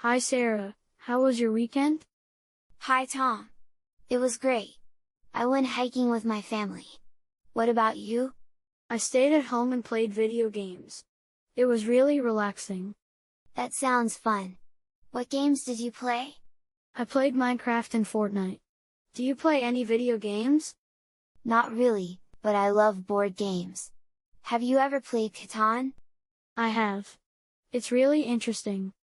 Hi Sarah, how was your weekend? Hi Tom. It was great. I went hiking with my family. What about you? I stayed at home and played video games. It was really relaxing. That sounds fun. What games did you play? I played Minecraft and Fortnite. Do you play any video games? Not really, but I love board games. Have you ever played Catan? I have. It's really interesting.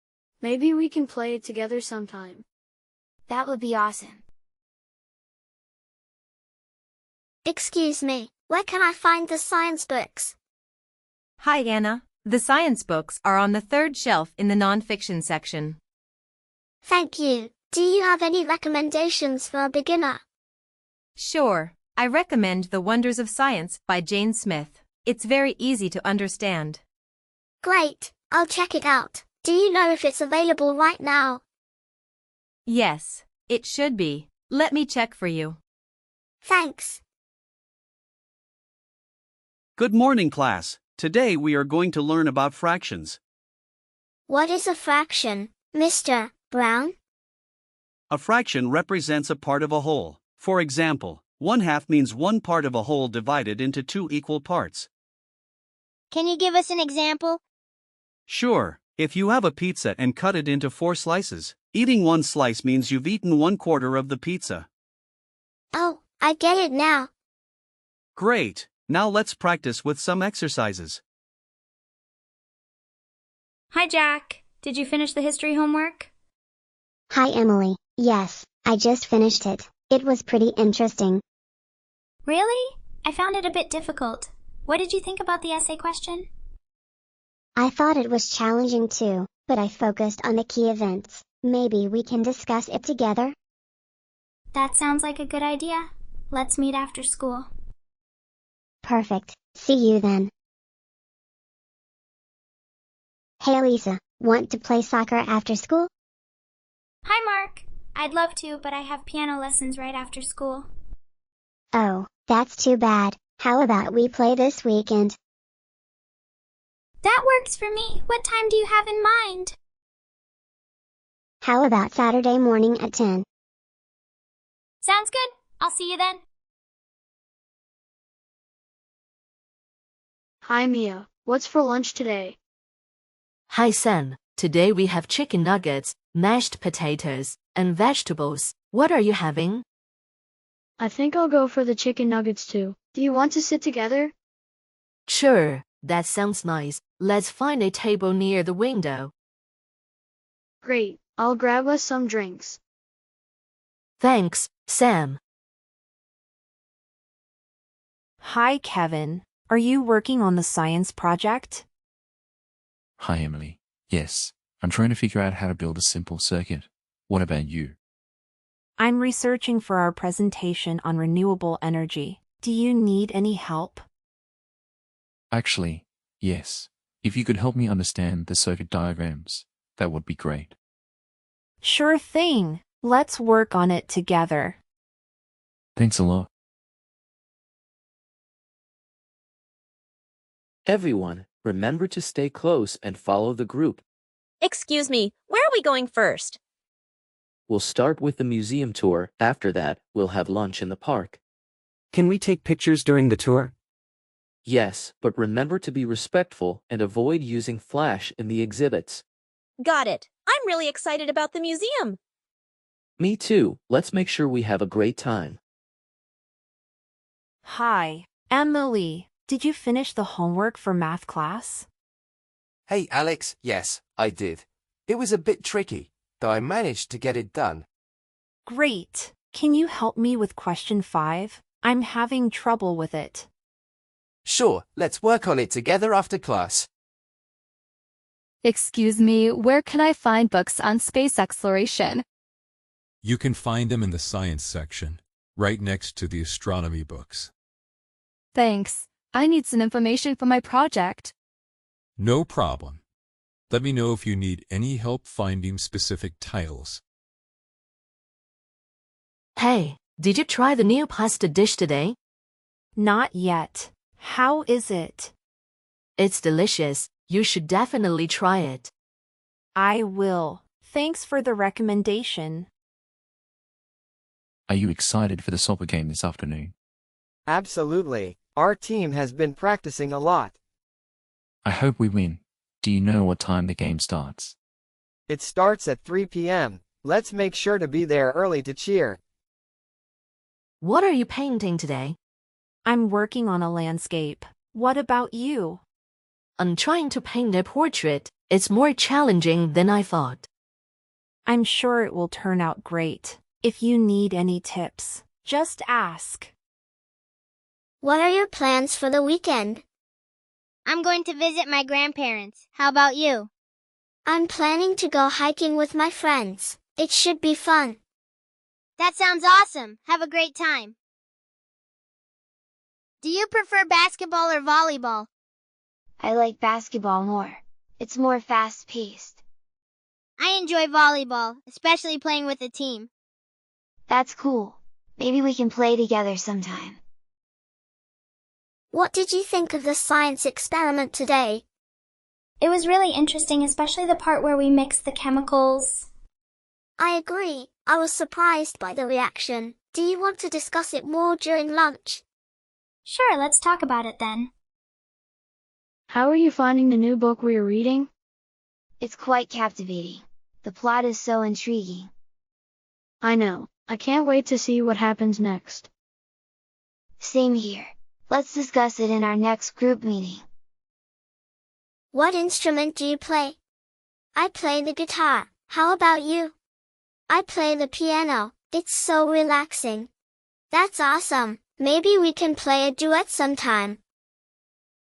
Maybe we can play it together sometime. That would be awesome. Excuse me, where can I find the science books? Hi Anna, the science books are on the third shelf in the non-fiction section. Thank you. Do you have any recommendations for a beginner? Sure, I recommend The Wonders of Science by Jane Smith. It's very easy to understand. Great, I'll check it out. Do you know if it's available right now? Yes, it should be. Let me check for you. Thanks. Good morning, class. Today we are going to learn about fractions. What is a fraction, Mr. Brown? A fraction represents a part of a whole. For example, 1/2 means one part of a whole divided into two equal parts. Can you give us an example? Sure, if you have a pizza and cut it into 4 slices, eating one slice means you've eaten 1/4 of the pizza. Oh, I get it now. Great, now let's practice with some exercises. Hi, Jack. Did you finish the history homework? Hi Emily, yes, I just finished it. It was pretty interesting. Really? I found it a bit difficult. What did you think about the essay question? I thought it was challenging too, but I focused on the key events. Maybe we can discuss it together? That sounds like a good idea. Let's meet after school. Perfect, see you then. Hey Lisa, want to play soccer after school? Hi, Mark. I'd love to, but I have piano lessons right after school. Oh, that's too bad. How about we play this weekend? That works for me. What time do you have in mind? How about Saturday morning at 10? Sounds good. I'll see you then. Hi Mia, what's for lunch today? Hi Sam, today we have chicken nuggets, mashed potatoes, and vegetables. What are you having? I think I'll go for the chicken nuggets too. Do you want to sit together? Sure, that sounds nice. Let's find a table near the window. Great, I'll grab us some drinks. Thanks, Sam. Hi Kevin, are you working on the science project? Hi Emily. Yes, I'm trying to figure out how to build a simple circuit. What about you? I'm researching for our presentation on renewable energy. Do you need any help? Actually, yes. If you could help me understand the circuit diagrams, that would be great. Sure thing. Let's work on it together. Thanks a lot. Everyone, remember to stay close and follow the group. Excuse me, where are we going first? We'll start with the museum tour. After that, we'll have lunch in the park. Can we take pictures during the tour? Yes, but remember to be respectful and avoid using flash in the exhibits. Got it. I'm really excited about the museum. Me too. Let's make sure we have a great time. Hi, Emily. Did you finish the homework for math class? Hey Alex, yes, I did. It was a bit tricky, though I managed to get it done. Great. Can you help me with question 5? I'm having trouble with it. Sure, let's work on it together after class. Excuse me, where can I find books on space exploration? You can find them in the science section, right next to the astronomy books. Thanks. I need some information for my project. No problem. Let me know if you need any help finding specific titles. Hey, did you try the new pasta dish today? Not yet. How is it? It's delicious. You should definitely try it. I will. Thanks for the recommendation. Are you excited for the soccer game this afternoon? Absolutely. Our team has been practicing a lot. I hope we win. Do you know what time the game starts? It starts at 3 p.m. Let's make sure to be there early to cheer. What are you painting today? I'm working on a landscape. What about you? I'm trying to paint a portrait. It's more challenging than I thought. I'm sure it will turn out great. If you need any tips, just ask. What are your plans for the weekend? I'm going to visit my grandparents. How about you? I'm planning to go hiking with my friends. It should be fun. That sounds awesome. Have a great time. Do you prefer basketball or volleyball? I like basketball more. It's more fast-paced. I enjoy volleyball, especially playing with a team. That's cool. Maybe we can play together sometime. What did you think of the science experiment today? It was really interesting, especially the part where we mixed the chemicals. I agree. I was surprised by the reaction. Do you want to discuss it more during lunch? Sure, let's talk about it then. How are you finding the new book we are reading? It's quite captivating. The plot is so intriguing. I know. I can't wait to see what happens next. Same here. Let's discuss it in our next group meeting. What instrument do you play? I play the guitar. How about you? I play the piano. It's so relaxing. That's awesome. Maybe we can play a duet sometime.